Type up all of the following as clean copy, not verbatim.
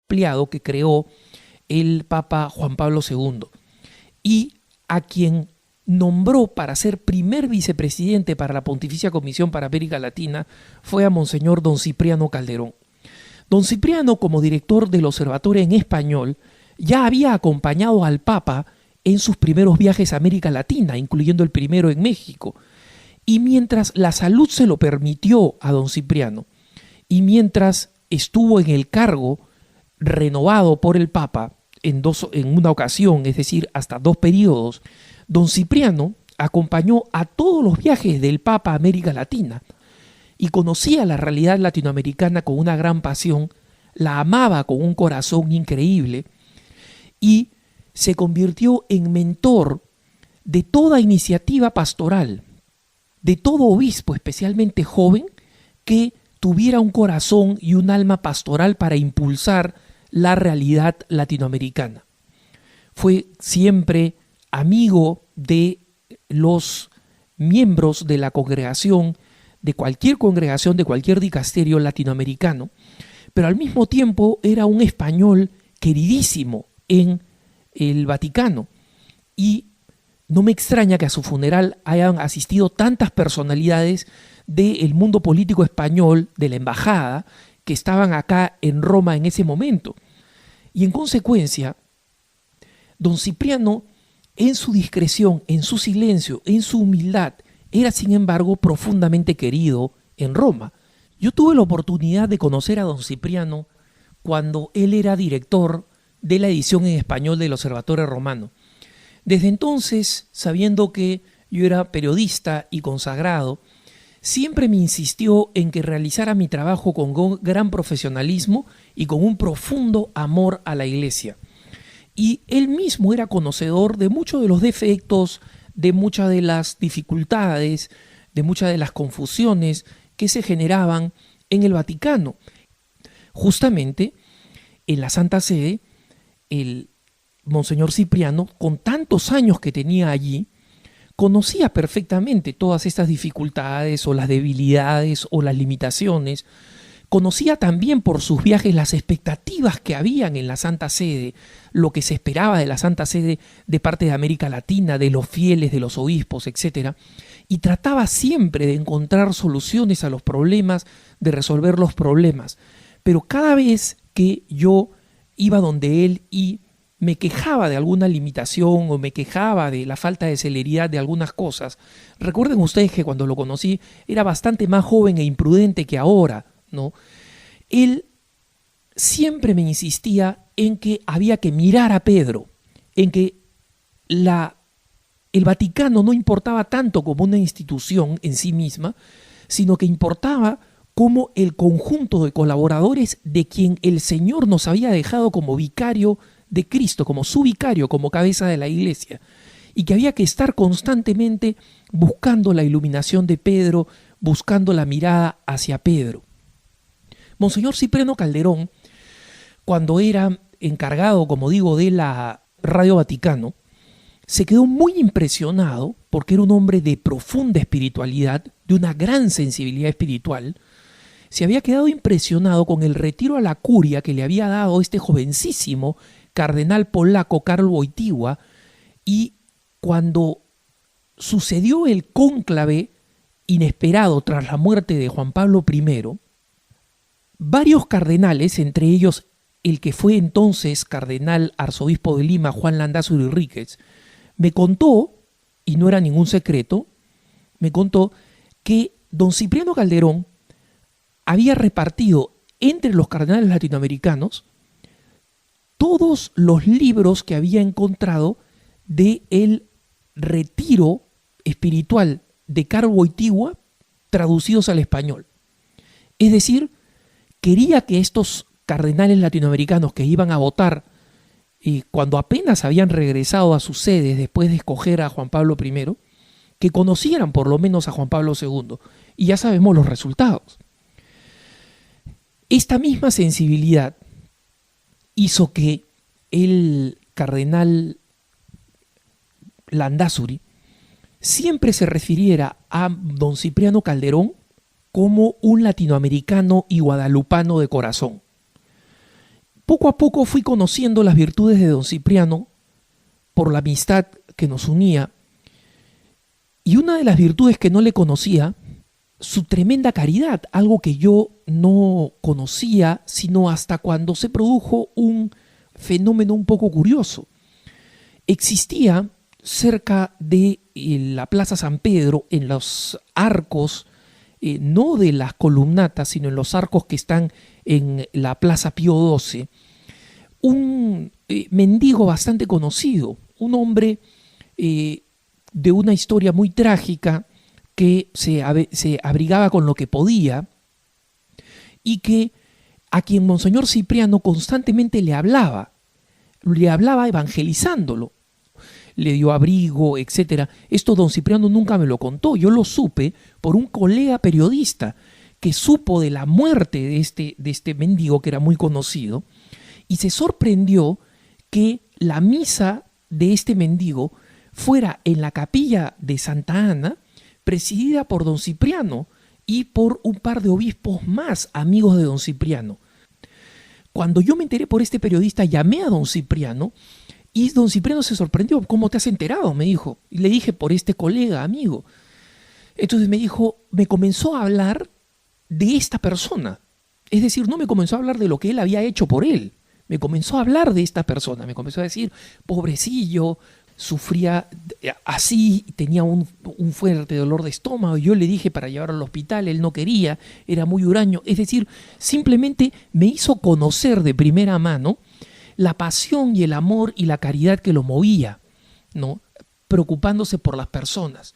ampliado que creó el Papa Juan Pablo II y a quien nombró para ser primer vicepresidente para la Pontificia Comisión para América Latina fue a Monseñor don Cipriano Calderón. Don Cipriano, como director del Observatorio en Español, ya había acompañado al Papa en sus primeros viajes a América Latina, incluyendo el primero en México. Y mientras la salud se lo permitió a don Cipriano, y mientras estuvo en el cargo renovado por el Papa en una ocasión, es decir, hasta 2 periodos, don Cipriano acompañó a todos los viajes del Papa a América Latina y conocía la realidad latinoamericana con una gran pasión, la amaba con un corazón increíble y se convirtió en mentor de toda iniciativa pastoral, de todo obispo, especialmente joven, que tuviera un corazón y un alma pastoral para impulsar la realidad latinoamericana. Fue siempre amigo de los miembros de la congregación, de cualquier dicasterio latinoamericano, pero al mismo tiempo era un español queridísimo en el Vaticano. Y no me extraña que a su funeral hayan asistido tantas personalidades del mundo político español, de la embajada, que estaban acá en Roma en ese momento. Y en consecuencia, don Cipriano, en su discreción, en su silencio, en su humildad, era sin embargo profundamente querido en Roma. Yo tuve la oportunidad de conocer a don Cipriano cuando él era director de la edición en español del Observatorio Romano. Desde entonces, sabiendo que yo era periodista y consagrado, siempre me insistió en que realizara mi trabajo con gran profesionalismo y con un profundo amor a la Iglesia. Y él mismo era conocedor de muchos de los defectos, de muchas de las dificultades, de muchas de las confusiones que se generaban en el Vaticano. Justamente en la Santa Sede, el Monseñor Cipriano, con tantos años que tenía allí, conocía perfectamente todas estas dificultades o las debilidades o las limitaciones. Conocía también por sus viajes las expectativas que habían en la Santa Sede, lo que se esperaba de la Santa Sede de parte de América Latina, de los fieles, de los obispos, etc. Y trataba siempre de encontrar soluciones a los problemas, de resolver los problemas. Pero cada vez que yo iba donde él y me quejaba de alguna limitación o me quejaba de la falta de celeridad de algunas cosas, recuerden ustedes que cuando lo conocí era bastante más joven e imprudente que ahora, ¿no? Él siempre me insistía en que había que mirar a Pedro, en que el Vaticano no importaba tanto como una institución en sí misma, sino que importaba como el conjunto de colaboradores de quien el Señor nos había dejado como vicario de Cristo, como su vicario, como cabeza de la Iglesia, y que había que estar constantemente buscando la iluminación de Pedro, buscando la mirada hacia Pedro. Monseñor Cipriano Calderón, cuando era encargado, como digo, de la Radio Vaticano, se quedó muy impresionado porque era un hombre de profunda espiritualidad, de una gran sensibilidad espiritual. Se había quedado impresionado con el retiro a la curia que le había dado este jovencísimo cardenal polaco Karol Wojtyła, y cuando sucedió el cónclave inesperado tras la muerte de Juan Pablo I, varios cardenales, entre ellos el que fue entonces cardenal arzobispo de Lima, Juan Landázuri Ríquez, me contó, y no era ningún secreto, me contó que don Cipriano Calderón había repartido entre los cardenales latinoamericanos todos los libros que había encontrado del retiro espiritual de Karol Wojtyła traducidos al español. Es decir, quería que estos cardenales latinoamericanos que iban a votar cuando apenas habían regresado a sus sedes después de escoger a Juan Pablo I, que conocieran por lo menos a Juan Pablo II. Y ya sabemos los resultados. Esta misma sensibilidad hizo que el cardenal Landázuri siempre se refiriera a don Cipriano Calderón como un latinoamericano y guadalupano de corazón. Poco a poco fui conociendo las virtudes de don Cipriano por la amistad que nos unía, y una de las virtudes que no le conocía, su tremenda caridad, algo que yo no conocía sino hasta cuando se produjo un fenómeno un poco curioso. Existía cerca de la Plaza San Pedro, en los arcos, no de las columnatas, sino en los arcos que están en la Plaza Pío XII, un mendigo bastante conocido, un hombre de una historia muy trágica, que se abrigaba con lo que podía y que a quien Monseñor Cipriano constantemente le hablaba evangelizándolo, le dio abrigo, etc. Esto don Cipriano nunca me lo contó, yo lo supe por un colega periodista que supo de la muerte de este mendigo que era muy conocido, y se sorprendió que la misa de este mendigo fuera en la capilla de Santa Ana, presidida por don Cipriano y por un par de obispos más amigos de don Cipriano. Cuando yo me enteré por este periodista, llamé a don Cipriano, y don Cipriano se sorprendió. ¿Cómo te has enterado?, me dijo. Y le dije, por este colega, amigo. Entonces me comenzó a hablar de esta persona. Es decir, no me comenzó a hablar de lo que él había hecho por él. Me comenzó a hablar de esta persona. Me comenzó a decir, pobrecillo, sufría así, tenía un fuerte dolor de estómago. Yo le dije para llevarlo al hospital, él no quería, era muy huraño. Es decir, simplemente me hizo conocer de primera mano la pasión y el amor y la caridad que lo movía, ¿no?, preocupándose por las personas.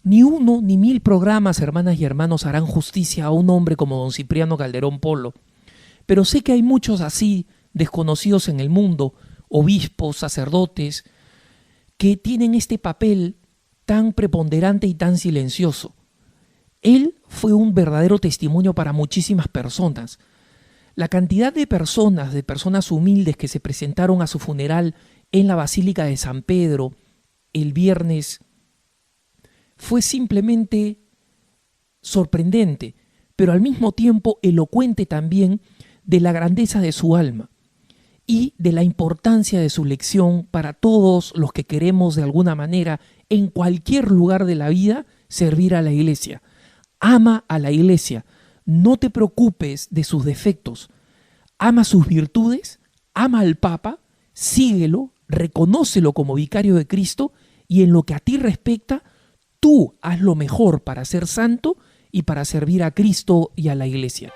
Ni uno ni 1000 programas, hermanas y hermanos, harán justicia a un hombre como don Cipriano Calderón Polo. Pero sé que hay muchos así, desconocidos en el mundo, obispos, sacerdotes, que tienen este papel tan preponderante y tan silencioso. Él fue un verdadero testimonio para muchísimas personas. La cantidad de personas humildes que se presentaron a su funeral en la Basílica de San Pedro el viernes fue simplemente sorprendente, pero al mismo tiempo elocuente también de la grandeza de su alma y de la importancia de su lección para todos los que queremos de alguna manera, en cualquier lugar de la vida, servir a la Iglesia. Ama a la Iglesia, no te preocupes de sus defectos, ama sus virtudes, ama al Papa, síguelo, reconócelo como vicario de Cristo, y en lo que a ti respecta, tú haz lo mejor para ser santo y para servir a Cristo y a la Iglesia.